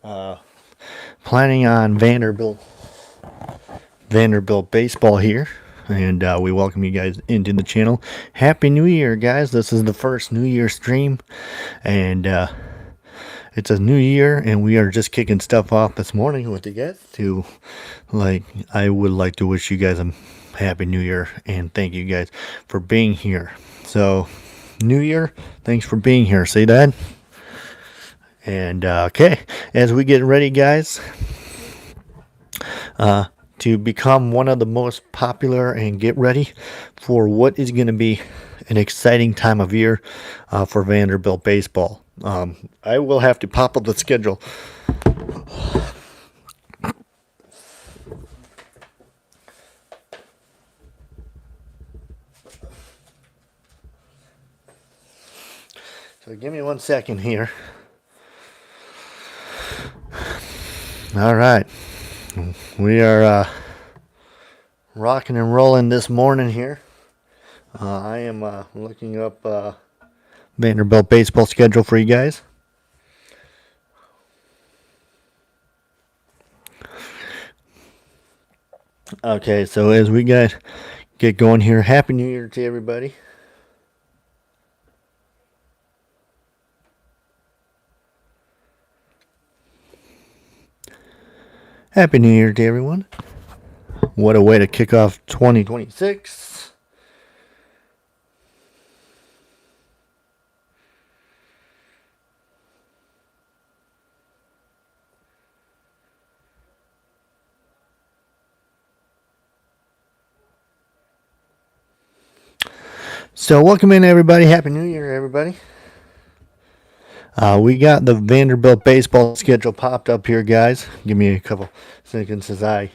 Planning on Vanderbilt Baseball here, and we welcome you guys into the channel. Happy New Year, guys! This is the first New Year stream, and it's a new year, and we are just kicking stuff off this morning with you guys. I would like to wish you guys a happy New Year, and thank you guys for being here. So, New Year, thanks for being here. Say that. And okay, as we get ready, guys, to become one of the most popular and get ready for what is going to be an exciting time of year for Vanderbilt baseball. I will have to pop up the schedule. So give me 1 second here. All right. We are rocking and rolling this morning here. I am looking up Vanderbilt baseball schedule for you guys. Okay, so as we get going here, Happy New Year to everybody. Happy New Year to everyone. What a way to kick off 2026. So welcome in, everybody. Happy New Year, everybody. We got the Vanderbilt baseball schedule popped up here, guys. Give me a couple seconds as I...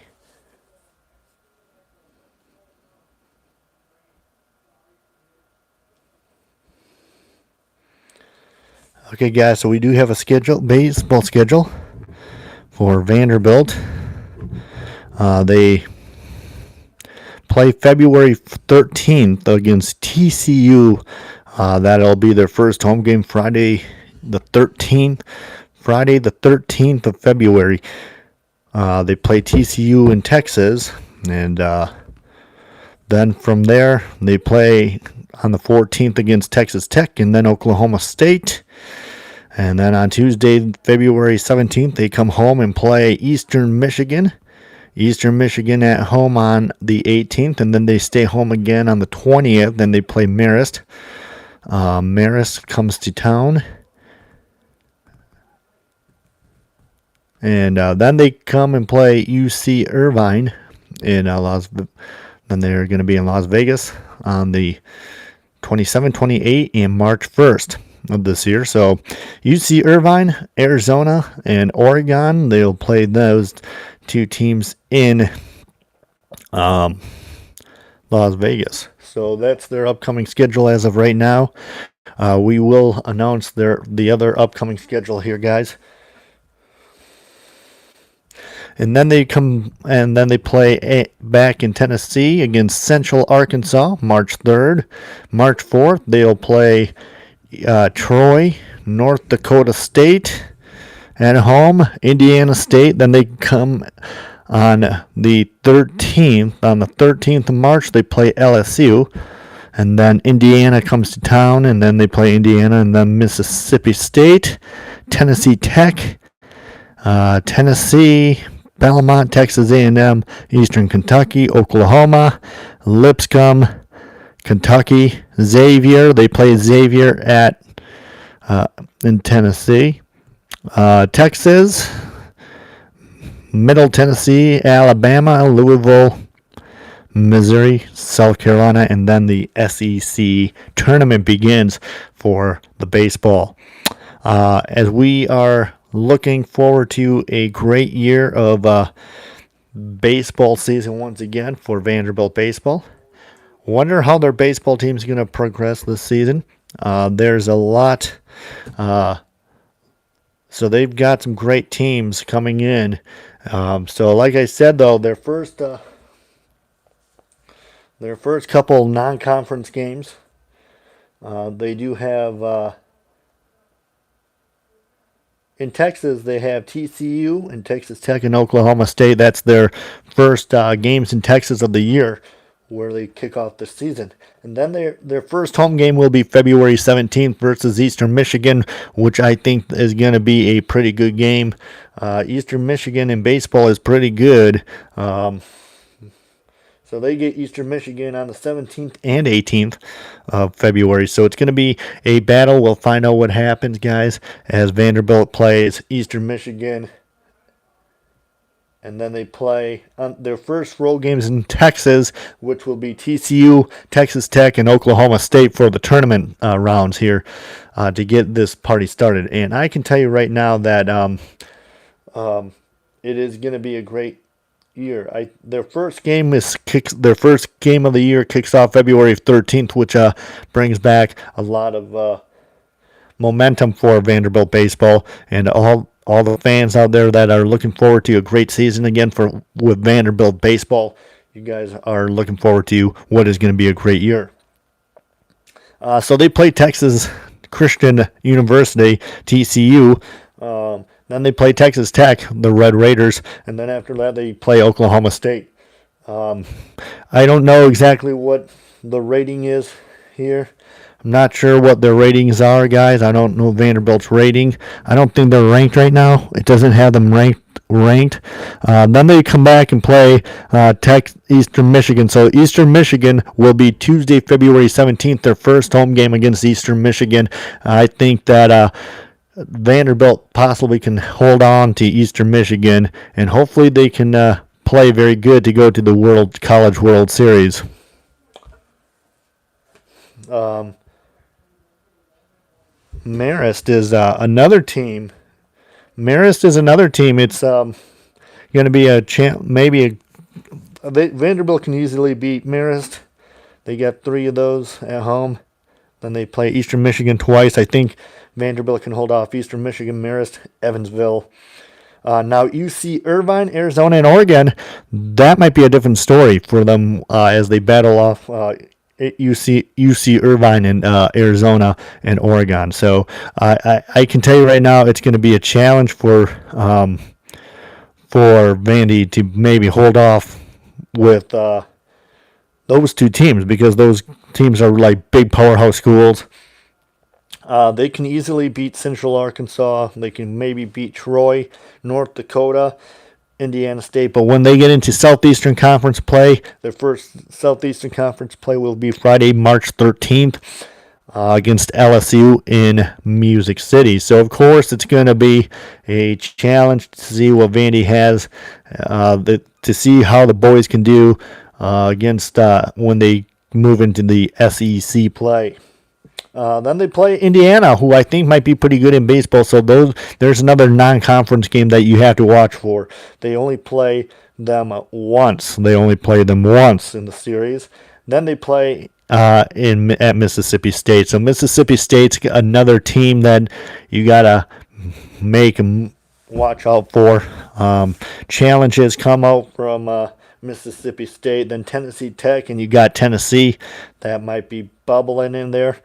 Okay, guys, so we do have a baseball schedule for Vanderbilt. They play February 13th against TCU. That'll be their first home game, Friday the 13th of February. They play TCU in Texas, and then from there they play on the 14th against Texas Tech, and then Oklahoma State. And then on Tuesday, February 17th, they come home and play Eastern Michigan at home on the 18th, and then they stay home again on the 20th. Then they play Marist. Marist comes to town. And then they come and play UC Irvine in then they're going to be in Las Vegas on the 27, 28, and March 1st of this year. So UC Irvine, Arizona, and Oregon, they'll play those two teams in Las Vegas. So that's their upcoming schedule as of right now. We will announce the other upcoming schedule here, guys. And then they play back in Tennessee against Central Arkansas, March 3rd. March 4th, they'll play Troy, North Dakota State at home, Indiana State. Then they come on the 13th. On the 13th of March, they play LSU. And then Indiana comes to town, and then they play Indiana, and then Mississippi State, Tennessee Tech, Tennessee, Belmont, Texas A&M, Eastern Kentucky, Oklahoma, Lipscomb, Kentucky, Xavier. They play Xavier in Tennessee, Texas, Middle Tennessee, Alabama, Louisville, Missouri, South Carolina, and then the SEC tournament begins for the baseball. As we are looking forward to a great year of baseball season once again for Vanderbilt baseball. Wonder how their baseball team is going to progress this season. There's a lot. So they've got some great teams coming in. So like I said, though, their first couple non-conference games, they do have In Texas, they have TCU and Texas Tech and Oklahoma State. That's their first games in Texas of the year, where they kick off the season. And then their first home game will be February 17th versus Eastern Michigan, which I think is going to be a pretty good game. Eastern Michigan in baseball is pretty good. So they get Eastern Michigan on the 17th and 18th of February. So it's going to be a battle. We'll find out what happens, guys, as Vanderbilt plays Eastern Michigan. And then they play their first road games in Texas, which will be TCU, Texas Tech, and Oklahoma State for the tournament rounds here to get this party started. And I can tell you right now that it is going to be a great year. Their first game of the year kicks off February 13th, which brings back a lot of momentum for Vanderbilt baseball and all the fans out there that are looking forward to a great season again with Vanderbilt baseball. You guys are looking forward to what is going to be a great year. So they play Texas Christian University, TCU. Then they play Texas Tech, the Red Raiders, and then after that they play Oklahoma State. I don't know exactly what the rating is here. I'm not sure what their ratings are, guys. I don't know Vanderbilt's rating. I don't think they're ranked right now. It doesn't have them ranked. Then they come back and play Eastern Michigan. So Eastern Michigan will be Tuesday, February 17th, their first home game against Eastern Michigan. I think that Vanderbilt possibly can hold on to Eastern Michigan, and hopefully they can play very good to go to the College World Series. Marist is another team. It's going to be Vanderbilt can easily beat Marist. They got 3 of those at home. Then they play Eastern Michigan twice. I think Vanderbilt can hold off Eastern Michigan, Marist, Evansville. Now UC Irvine, Arizona, and Oregon, that might be a different story for them as they battle off UC Irvine and Arizona and Oregon. So I can tell you right now, it's going to be a challenge for Vandy to maybe hold off with those 2 teams, because those teams are like big powerhouse schools. They can easily beat Central Arkansas. They can maybe beat Troy, North Dakota, Indiana State. But when they get into Southeastern Conference play, their first Southeastern Conference play will be Friday, March 13th against LSU in Music City. So, of course, it's going to be a challenge to see what Vandy has, to see how the boys can do against when they move into the SEC play. Then they play Indiana, who I think might be pretty good in baseball. So there's another non-conference game that you have to watch for. They only play them once. They only play them once in the series. Then they play at Mississippi State. So Mississippi State's another team that you gotta make them watch out for. Challenges come out from Mississippi State, then Tennessee Tech, and you got Tennessee that might be bubbling in there.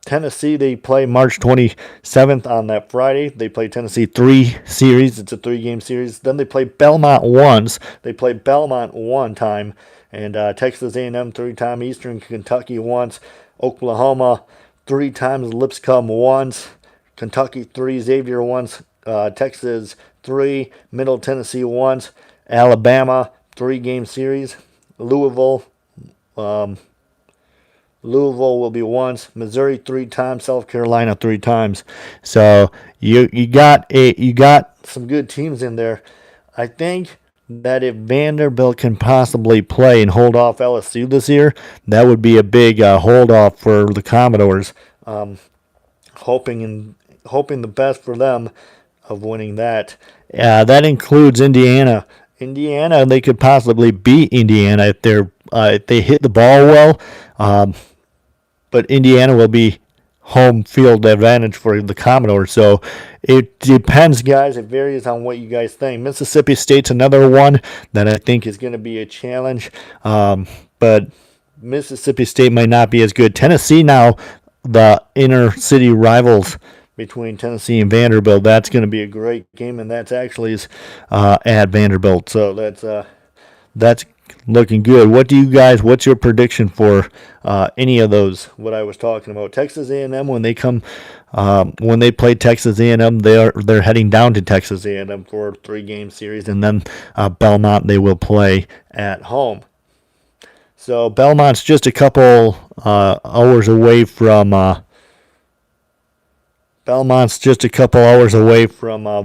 Tennessee, they play March 27th on that Friday. They play Tennessee 3 series. It's a 3-game series. Then they play Belmont once. They play Belmont 1 time, and Texas A&M 3 times, Eastern Kentucky once, Oklahoma 3 times, Lipscomb once, Kentucky 3, Xavier once, Texas 3, Middle Tennessee once, Alabama 3-game series, Louisville will be once, Missouri 3 times, South Carolina 3 times. So you got some good teams in there. I think that if Vanderbilt can possibly play and hold off LSU this year, that would be a big hold off for the Commodores. Hoping the best for them of winning that. That includes Indiana. They could possibly beat Indiana if they hit the ball well. But Indiana will be home field advantage for the Commodores. So it depends, guys. It varies on what you guys think. Mississippi State's another one that I think is going to be a challenge. But Mississippi State might not be as good. Tennessee now, the inner city rivals between Tennessee and Vanderbilt. That's going to be a great game, and that's actually at Vanderbilt. So that's looking good. What's your prediction for any of those? What I was talking about, Texas A&M when they play Texas A&M, they're heading down to Texas A&M for a 3-game series, and then Belmont they will play at home. So Belmont's just a couple hours away from.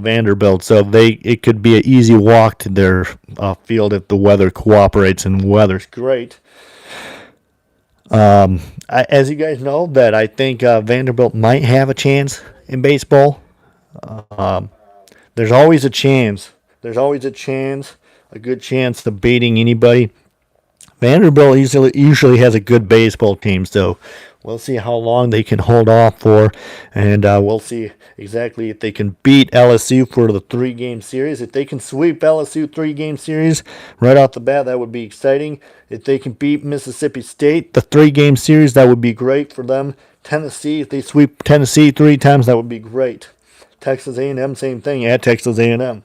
Vanderbilt, so it could be an easy walk to their field if the weather cooperates, and the weather's great. As you guys know, that I think Vanderbilt might have a chance in baseball. There's always a chance. A good chance of beating anybody. Vanderbilt usually has a good baseball team, so we'll see how long they can hold off for, and we'll see exactly if they can beat LSU for the 3-game series. If they can sweep LSU 3-game series right off the bat, that would be exciting. If they can beat Mississippi State, the 3-game series, that would be great for them. Tennessee, if they sweep Tennessee 3 times, that would be great. Texas A&M, same thing at Texas A&M.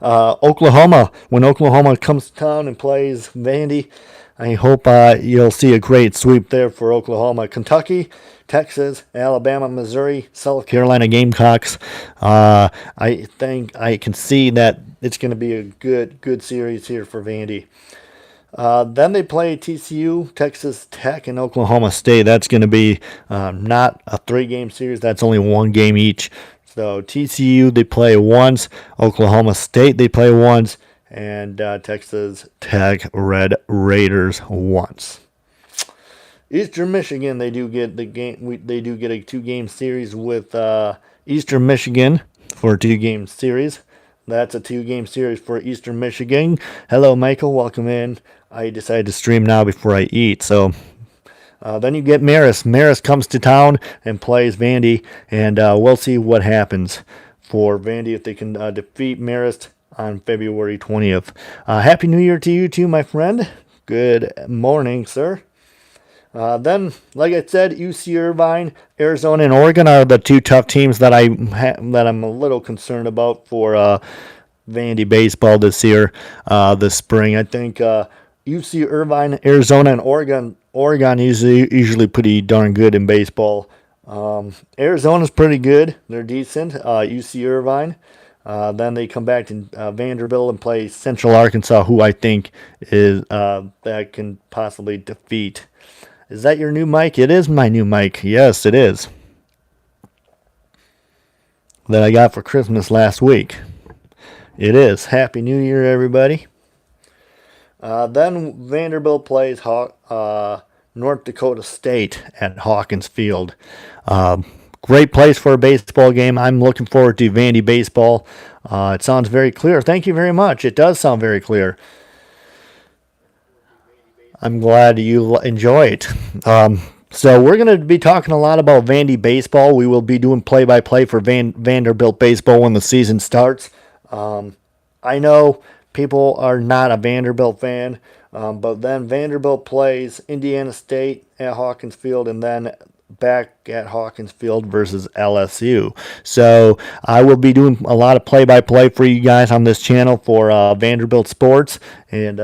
Oklahoma, when Oklahoma comes to town and plays Vandy, I hope you'll see a great sweep there for Oklahoma. Kentucky, Texas, Alabama, Missouri, South Carolina Gamecocks. I think I can see that it's going to be a good series here for Vandy. Then they play TCU, Texas Tech, and Oklahoma State. That's going to be not a 3-game series. That's only 1 game each. So TCU, they play once. Oklahoma State, they play once. And Texas Tech Red Raiders once. Eastern Michigan, they do get a 2-game series with Eastern Michigan for a 2-game series. That's a 2-game series for Eastern Michigan. Hello, Michael. Welcome in. I decided to stream now before I eat. So then you get Marist. Marist comes to town and plays Vandy, and we'll see what happens for Vandy if they can defeat Marist on February 20th. Happy New Year to you too, my friend. Good morning, sir. Then, like I said, UC Irvine, Arizona, and Oregon are the 2 tough teams that I'm a little concerned about for Vandy baseball this year, this spring. I think UC Irvine, Arizona, and Oregon usually pretty darn good in baseball. Arizona's pretty good. They're decent. UC Irvine. Then they come back to Vanderbilt and play Central Arkansas, who I think is that can possibly defeat. Is that your new mic? It is my new mic. Yes, it is. That I got for Christmas last week. It is. Happy New Year, everybody. Then Vanderbilt plays North Dakota State at Hawkins Field. Great place for a baseball game. I'm looking forward to Vandy baseball. It sounds very clear. Thank you very much. It does sound very clear. I'm glad you enjoy it. So we're going to be talking a lot about Vandy baseball. We will be doing play-by-play for Vanderbilt baseball when the season starts. I know people are not a Vanderbilt fan, but then Vanderbilt plays Indiana State at Hawkins Field, and then back at Hawkins Field versus LSU. So I will be doing a lot of play-by-play for you guys on this channel for Vanderbilt sports, and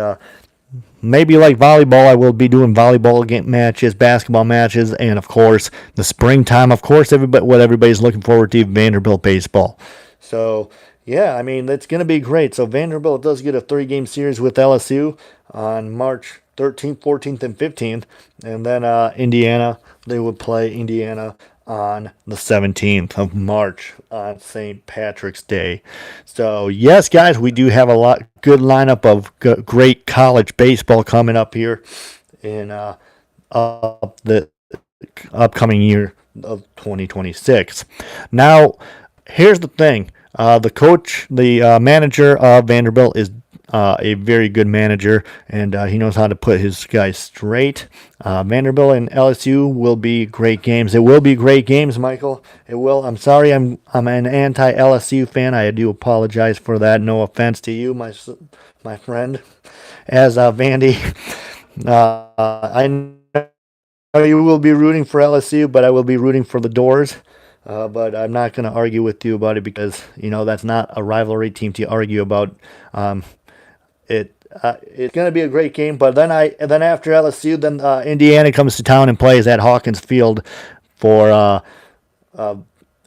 maybe like volleyball, I will be doing volleyball game matches, basketball matches, and of course the springtime. Of course, what everybody's looking forward to, Vanderbilt baseball. So yeah, I mean, it's going to be great. So Vanderbilt does get a 3-game series with LSU on March 13th, 14th, and 15th. And then Indiana, they would play Indiana on the 17th of March on St. Patrick's Day. So yes, guys, we do have a good lineup of great college baseball coming up here in the upcoming year of 2026. Now, here's the thing. The manager of Vanderbilt is a very good manager, and he knows how to put his guys straight. Vanderbilt and LSU will be great games. It will be great games, Michael. It will. I'm sorry, I'm an anti-LSU fan. I do apologize for that. No offense to you, my friend. As Vandy, I know you will be rooting for LSU, but I will be rooting for the Doors. but I'm not going to argue with you about it because that's not a rivalry team to argue about. It's going to be a great game, but then after LSU, then Indiana comes to town and plays at Hawkins Field for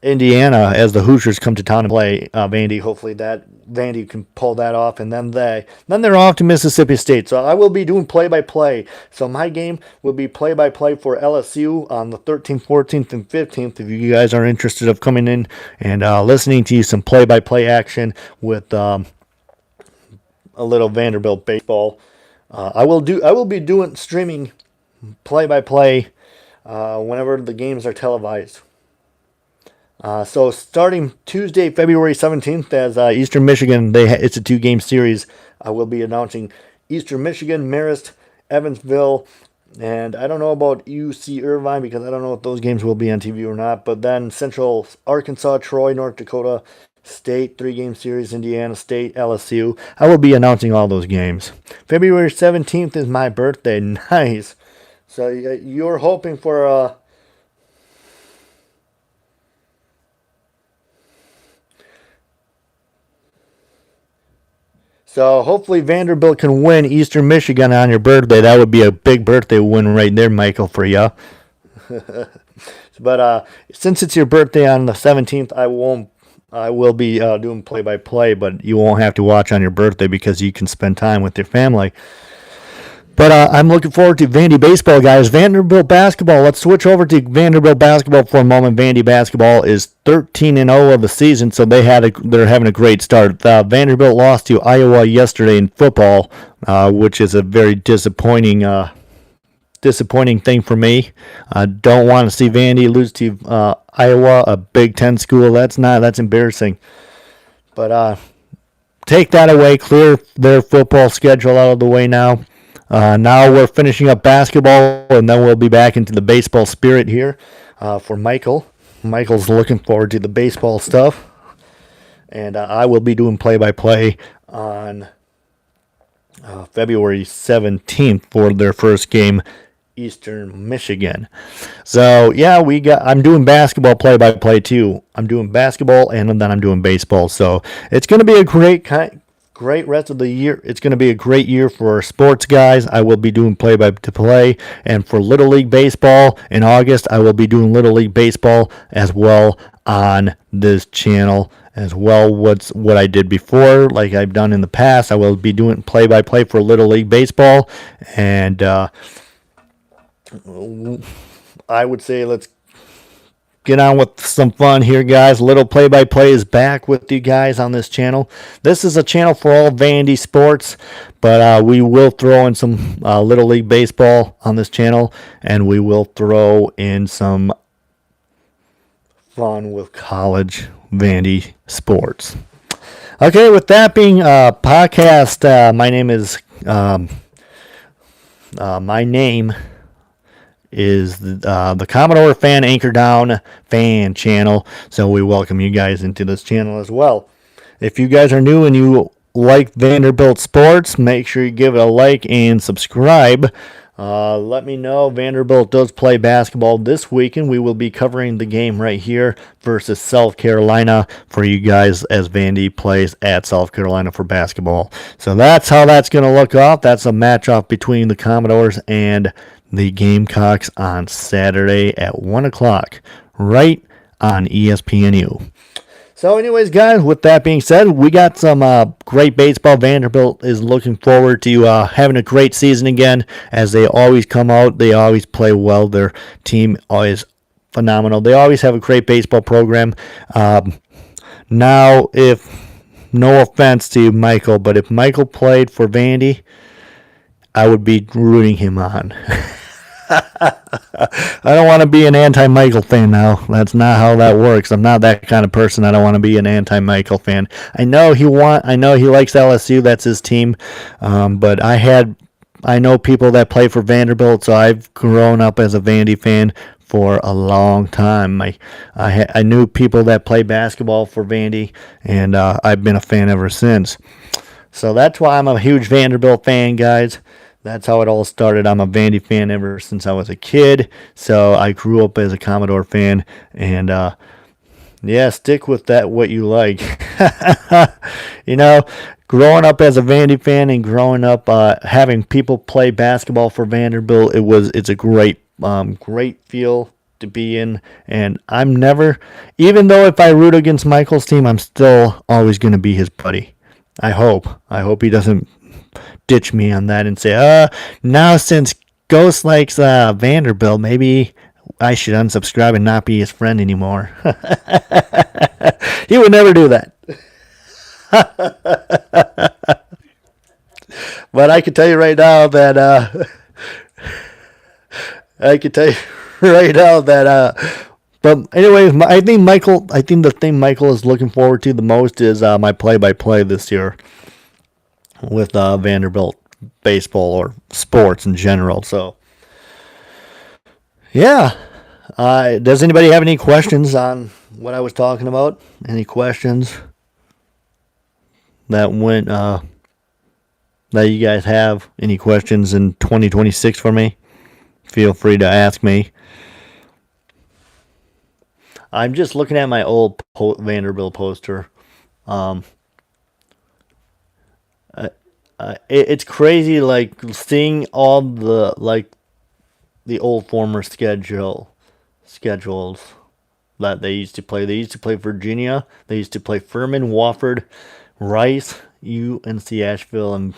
Indiana as the Hoosiers come to town and play Vandy. Hopefully that Vandy can pull that off, and then they're off to Mississippi State. So I will be doing play-by-play. So my game will be play-by-play for LSU on the 13th, 14th, and 15th. If you guys are interested of coming in and listening to some play-by-play action with a little Vanderbilt baseball, I will be doing streaming play-by-play whenever the games are televised. So starting Tuesday, February 17th, as Eastern Michigan, it's a 2-game series. I will be announcing Eastern Michigan, Marist, Evansville, and I don't know about UC Irvine because I don't know if those games will be on TV or not. But then Central Arkansas, Troy, North Dakota State, 3-game series, Indiana State, LSU. I will be announcing all those games. February 17th is my birthday. Nice. So you're hoping for So hopefully Vanderbilt can win Eastern Michigan on your birthday. That would be a big birthday win right there, Michael, for you. But since it's your birthday on the 17th, I will be doing play-by-play, but you won't have to watch on your birthday because you can spend time with your family. But I'm looking forward to Vandy baseball, guys. Vanderbilt basketball. Let's switch over to Vanderbilt basketball for a moment. Vandy basketball is 13-0 of the season, so they're having a great start. Vanderbilt lost to Iowa yesterday in football, which is a very disappointing thing for me. I don't want to see Vandy lose to Iowa, a Big Ten school. That's embarrassing. But take that away. Clear their football schedule out of the way now. Now we're finishing up basketball, and then we'll be back into the baseball spirit here for Michael. Michael's looking forward to the baseball stuff, and I will be doing play-by-play on February 17th for their first game, Eastern Michigan. So yeah, I'm doing basketball play-by-play too. I'm doing basketball, and then I'm doing baseball. So it's going to be a great rest of the year. It's going to be a great year for sports guys. I will be doing play-by-play, and for Little League Baseball in August, I will be doing Little League Baseball as well on this channel as well. What I did before, like I've done in the past, I will be doing play-by-play for Little League Baseball, and I would say let's get on with some fun here, guys. Little play-by-play is back with you guys on this channel. This is a channel for all Vandy sports, but we will throw in some Little League Baseball on this channel, and we will throw in some fun with college Vandy sports. Okay, with that being podcast, my name is the Commodore Fan Anchor Down fan channel. So we welcome you guys into this channel as well. If you guys are new and you like Vanderbilt sports, make sure you give it a like and subscribe. Let me know. Vanderbilt does play basketball this weekend. We will be covering the game right here versus South Carolina for you guys as Vandy plays at South Carolina for basketball. So that's how that's going to look off. That's a match-off between the Commodores and the Gamecocks on Saturday at 1 o'clock, right on ESPNU. So anyways, guys, with that being said, we got some great baseball. Vanderbilt is looking forward to having a great season again, as they always come out. They always play well. Their team is phenomenal. They always have a great baseball program. Now, no offense to Michael, but if Michael played for Vandy, I would be rooting him on. I don't want to be an anti-Michael fan now. That's not how that works. I'm not that kind of person. I don't want to be an anti-Michael fan. I know he likes LSU. That's his team. But I know people that play for Vanderbilt, so I've grown up as a Vandy fan for a long time. I knew people that play basketball for Vandy, and I've been a fan ever since. So that's why I'm a huge Vanderbilt fan, guys. That's how it all started. I'm a Vandy fan ever since I was a kid. So I grew up as a Commodore fan, and Yeah, stick with that what you like. you know, growing up as a Vandy fan and growing up having people play basketball for Vanderbilt, it's a great feel to be in. And I'm never, even though if I root against Michael's team, I'm still always going to be his buddy. I hope. I hope he doesn't ditch me on that and say, now since Ghost likes Vanderbilt, maybe I should unsubscribe and not be his friend anymore. He would never do that. But I can tell you right now that I can tell you right now that but anyways, I think the thing Michael is looking forward to the most is my play-by-play this year with Vanderbilt baseball or sports in general. So yeah, does anybody have any questions on what I was talking about? Any questions that went that you guys have? Any questions in 2026 for me? Feel free to ask me. I'm just looking at my old Vanderbilt poster. Um, it's crazy, like seeing all the old former schedules that they used to play. They used to play Virginia. They used to play Furman, Wofford, Rice, UNC Asheville, and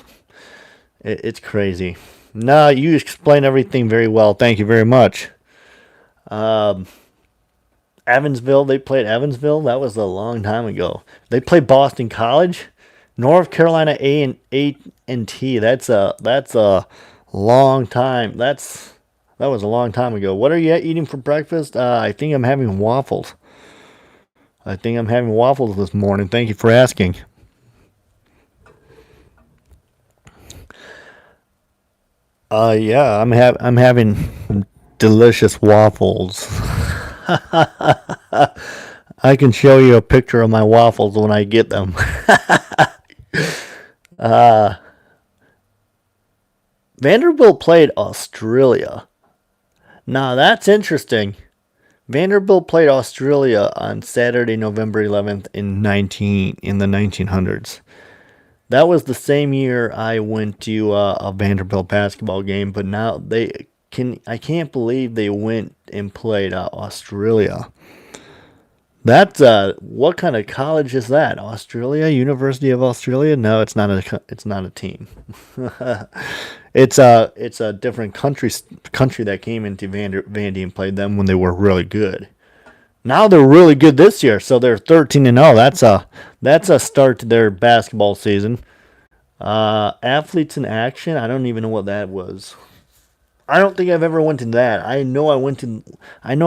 it's crazy. No, you explain everything very well. Thank you very much. Evansville, they played Evansville. That was a long time ago. They played Boston College, North Carolina A and T. That's a long time. That was a long time ago. What are you eating for breakfast? I think I'm having waffles. I think I'm having waffles this morning. Thank you for asking. Yeah, I'm having delicious waffles. I can show you a picture of my waffles when I get them. Vanderbilt played Australia. Now that's interesting. Vanderbilt played Australia on Saturday, November 11th in the 1900s. That was the same year I went to a Vanderbilt basketball game, but now I can't believe they went and played Australia. That's what kind of college is that? Australia, University of Australia? No, it's not a team. It's a different country that came into Vandy and played them when they were really good. Now they're really good this year, so they're 13-0. That's a start to their basketball season. Athletes in action. I don't even know what that was. I don't think I've ever went to that. I know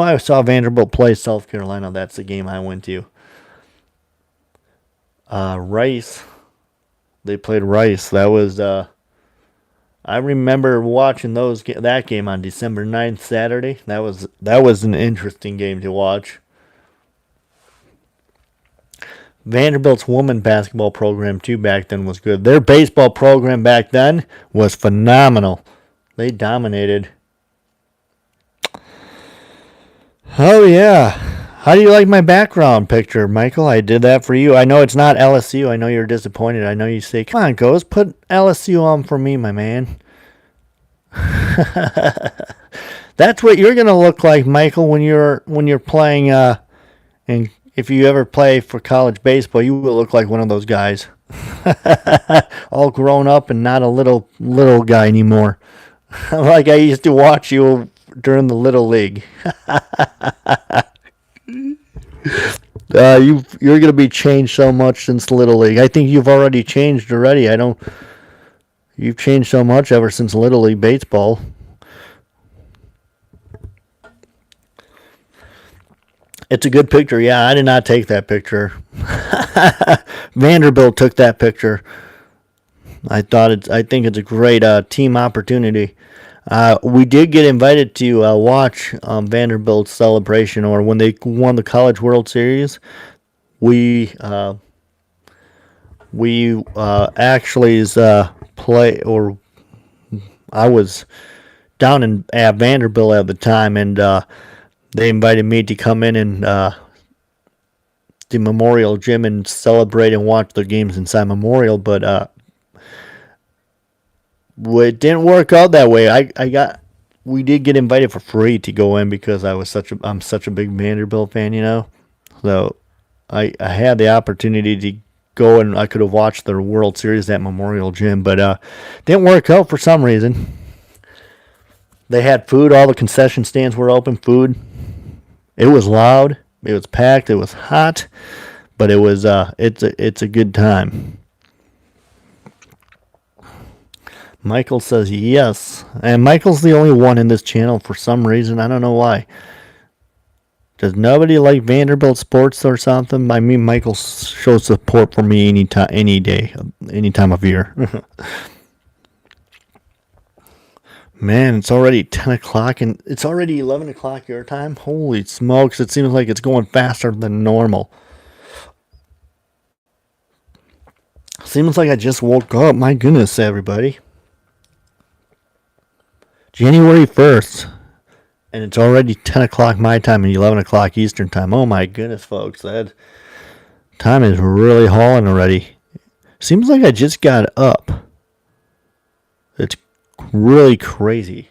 I saw Vanderbilt play South Carolina. That's the game I went to. Rice. They played Rice. That was I remember watching that game on December 9th, Saturday. That was an interesting game to watch. Vanderbilt's women basketball program too back then was good. Their baseball program back then was phenomenal. They dominated. Oh yeah. How do you like my background picture, Michael? I did that for you. I know it's not LSU. I know you're disappointed. I know you say, "Come on, Ghost, put LSU on for me, my man." That's what you're gonna look like, Michael, when you're playing. And if you ever play for college baseball, you will look like one of those guys, all grown up and not a little guy anymore. Like I used to watch you during the little league. You're gonna be changed so much since Little League. I think you've already changed already. I don't. You've changed so much ever since Little League baseball. It's a good picture. Yeah, I did not take that picture. Vanderbilt took that picture. I think it's a great team opportunity. We did get invited to watch Vanderbilt's celebration, or when they won the College World Series. We actually play, or I was down at Vanderbilt at the time, and they invited me to come in and the Memorial Gym and celebrate and watch the games inside Memorial, but it didn't work out that way. We did get invited for free to go in because I'm such a big Vanderbilt fan, you know. So I had the opportunity to go and I could have watched the World Series at Memorial Gym, but didn't work out for some reason. They had food. All the concession stands were open. Food. It was loud. It was packed. It was hot, but it's a good time. Michael says yes, and Michael's the only one in this channel for some reason. I don't know why. Does nobody like Vanderbilt sports or something? I mean, Michael shows support for me any day, any time of year. Man, it's already 10 o'clock and it's already 11 o'clock your time. Holy smokes, it seems like it's going faster than normal. Seems like I just woke up. My goodness, everybody. January 1st. And it's already 10 o'clock my time and 11 o'clock Eastern time. Oh my goodness, folks. That time is really hauling already. Seems like I just got up. It's really crazy.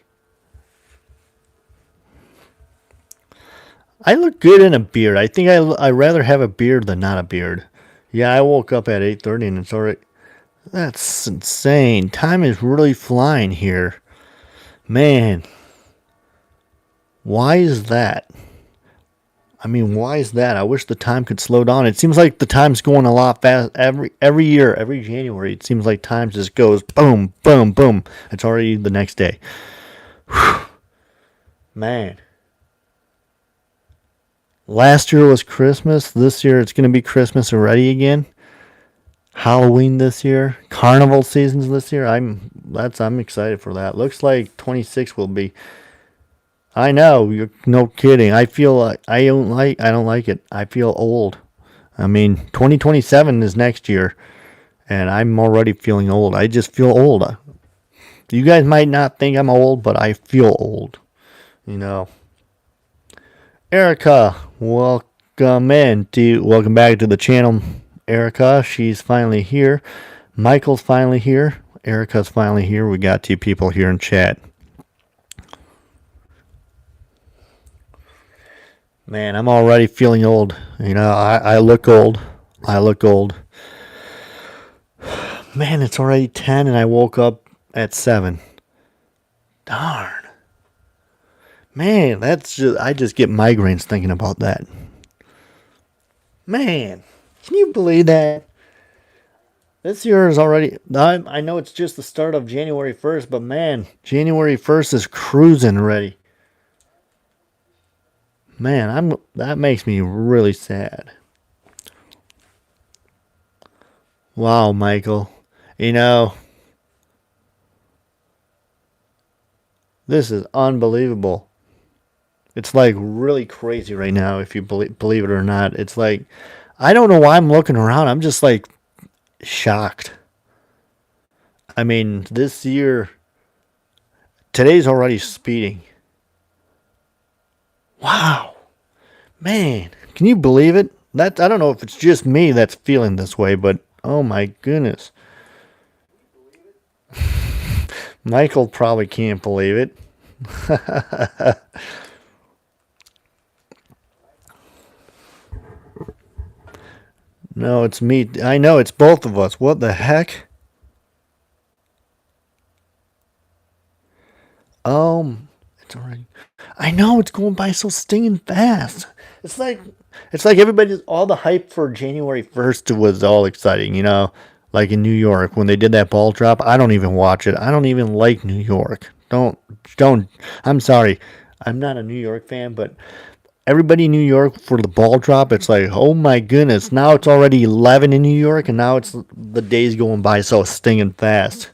I look good in a beard. I think I rather have a beard than not a beard. Yeah, I woke up at 8:30 and it's already... That's insane. Time is really flying here. Man. Why is that? I mean, why is that? I wish the time could slow down. It seems like the time's going a lot fast. Every year, every January, it seems like time just goes boom, boom, boom. It's already the next day. Whew. Man. Last year was Christmas. This year it's going to be Christmas already again. Halloween this year. Carnival seasons this year. I'm excited for that. Looks like 26 will be... I know, you're no kidding. I feel like I don't like it. I feel old. I mean, 2027 is next year, and I'm already feeling old. I just feel old. You guys might not think I'm old, but I feel old. You know. Erica, welcome back to the channel. Erica, she's finally here. Michael's finally here. Erica's finally here. We got 2 people here in chat. Man, I'm already feeling old. You know, I look old. I look old. Man, it's already 10 and I woke up at 7. Darn. Man, I just get migraines thinking about that. Man, can you believe that? This year is already... I know it's just the start of January 1st, but man, January 1st is cruising already. Man, that makes me really sad. Wow, Michael. You know, this is unbelievable. It's like really crazy right now, if you believe it or not. It's like, I don't know why I'm looking around. I'm just like shocked. I mean, this year, today's already speeding. Wow. Man, can you believe it? I don't know if it's just me that's feeling this way, but oh my goodness. Michael probably can't believe it. No, it's me. I know, it's both of us. What the heck? It's already... I know, it's going by so stinging fast. It's like all the hype for January 1st was all exciting, you know, like in New York when they did that ball drop. I don't even watch it. I don't even like New York. Don't. I'm sorry. I'm not a New York fan, but everybody in New York for the ball drop, it's like, oh my goodness, now it's already 11 in New York and now the day's going by so stinging fast.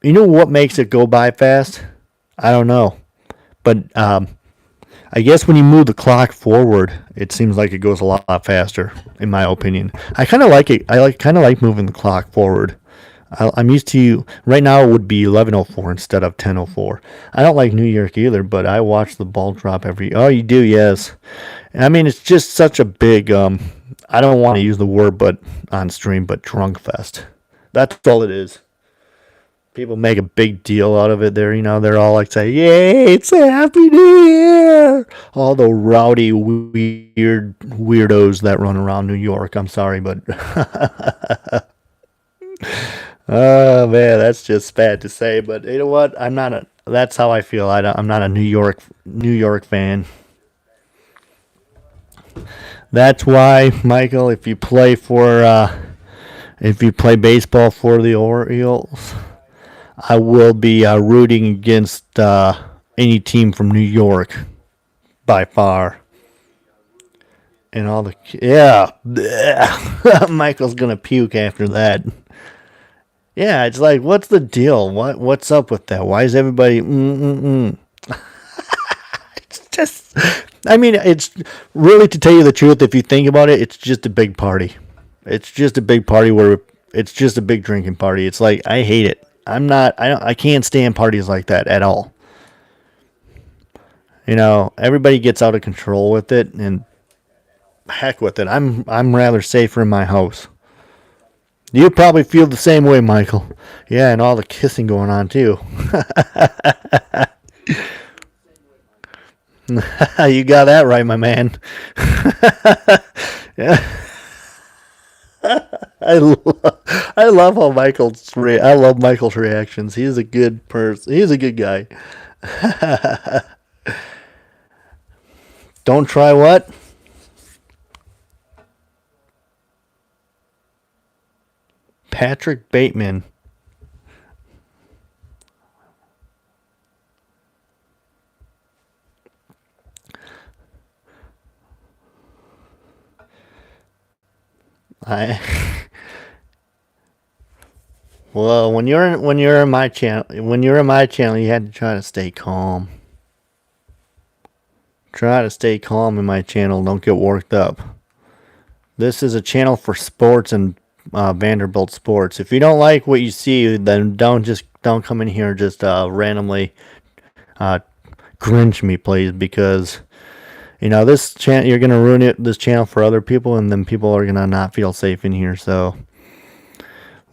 You know what makes it go by fast? I don't know. But I guess when you move the clock forward, it seems like it goes a lot faster, in my opinion. I kind of like it. I kind of like moving the clock forward. I'm used to... Right now it would be 11:04 instead of 10:04. I don't like New York either, but I watch the ball drop every... Oh, you do, yes. I mean, it's just such a big. I don't want to use the word, but on stream, but drunk fest. That's all it is. People make a big deal out of it. They're all like say, "Yay, it's a happy new year!" All the rowdy, weird weirdos that run around New York. I'm sorry, but oh man, that's just bad to say. But you know what? I'm not a. That's how I feel. I'm not a New York fan. That's why, Michael, if you play baseball for the Orioles, I will be rooting against any team from New York by far. And all the yeah, Michael's gonna puke after that. Yeah, it's like, what's the deal? What's up with that? Why is everybody? It's just, I mean, it's really, to tell you the truth. If you think about it, it's just a big party. It's just a big party where it's just a big drinking party. It's like, I hate it. I'm not. I can't stand parties like that at all. Everybody gets out of control with it, and heck with it. I'm rather safer in my house. You probably feel the same way, Michael. Yeah, and all the kissing going on too. You got that right, my man. Yeah, I love how I love Michael's reactions. He's a good person. He's a good guy. Don't try what? Patrick Bateman. I Well, when you're in my channel, you had to try to stay calm. Try to stay calm in my channel. Don't get worked up. This is a channel for sports and Vanderbilt sports. If you don't like what you see, then don't come in here and just randomly uh, cringe me, please, because this channel, you're gonna ruin this channel for other people, and then people are gonna not feel safe in here. So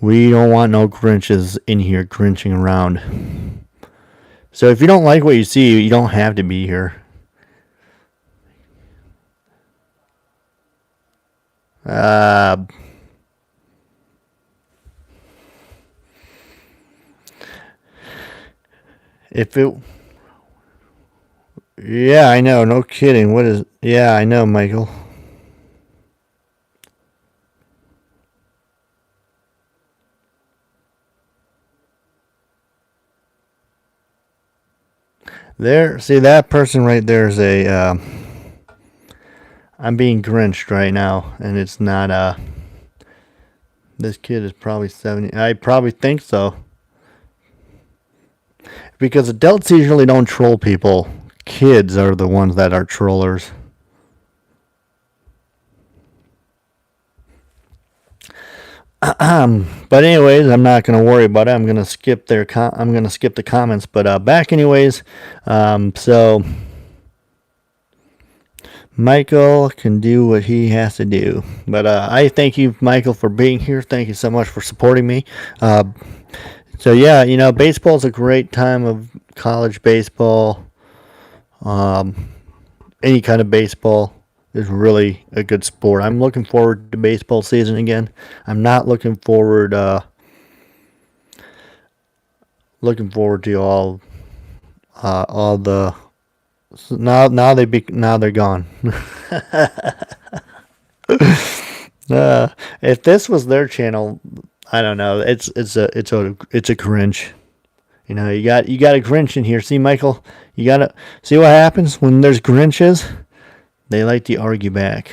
we don't want no Grinches in here grinching around. So if you don't like what you see, you don't have to be here. Uh, if it, yeah, I know, no kidding. Yeah, I know, Michael. There, see that person right there is I'm being grinched right now, and it's not. This kid is probably 70. I probably think so. Because adults usually don't troll people. Kids are the ones that are trollers. But anyways, I'm not gonna worry about it. I'm gonna skip I'm gonna skip the comments. But back anyways. So Michael can do what he has to do. But I thank you, Michael, for being here. Thank you so much for supporting me. So yeah, baseball is a great time of college baseball. Any kind of baseball is really a good sport. I'm looking forward to baseball season again. I'm not looking forward to all the now they're gone. If this was their channel, I don't know. It's a cringe. You got a Grinch in here. See, Michael, you gotta see what happens when there's Grinches. They like to argue back.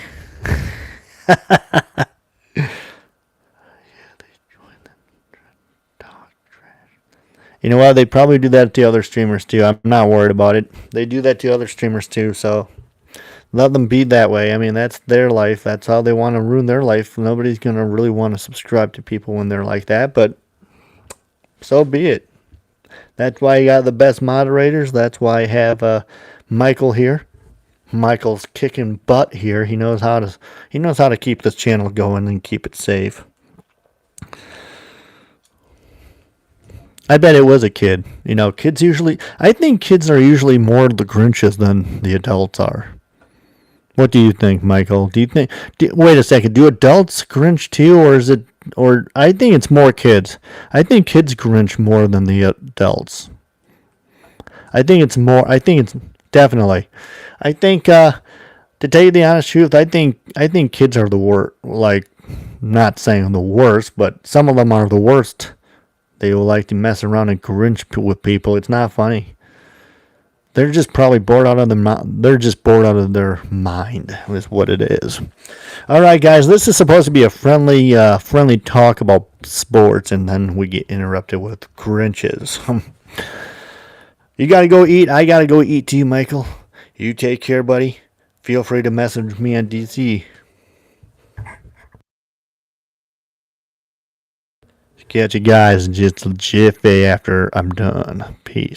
You know what? They probably do that to other streamers too. I'm not worried about it. They do that to other streamers too. So let them be that way. I mean, that's their life. That's how they want to ruin their life. Nobody's gonna really want to subscribe to people when they're like that. But so be it. That's why you got the best moderators. That's why I have Michael here. Michael's kicking butt here. He knows how to keep this channel going and keep it safe. I bet it was a kid. You know, I think kids are usually more the Grinches than the adults are. What do you think, Michael? Wait a second. Do adults Grinch too, or I think it's more kids. I think kids Grinch more than the adults. I think it's definitely. I think to tell you the honest truth, I think kids are the worst. Like, not saying the worst, but some of them are the worst. They will like to mess around and Grinch with people. It's not funny. They're just probably bored out of their mind. Is what it is. All right, guys. This is supposed to be a friendly talk about sports, and then we get interrupted with Grinches. You gotta go eat. I gotta go eat too, Michael. You take care, buddy. Feel free to message me on DC. Catch you guys just a jiffy after I'm done. Peace.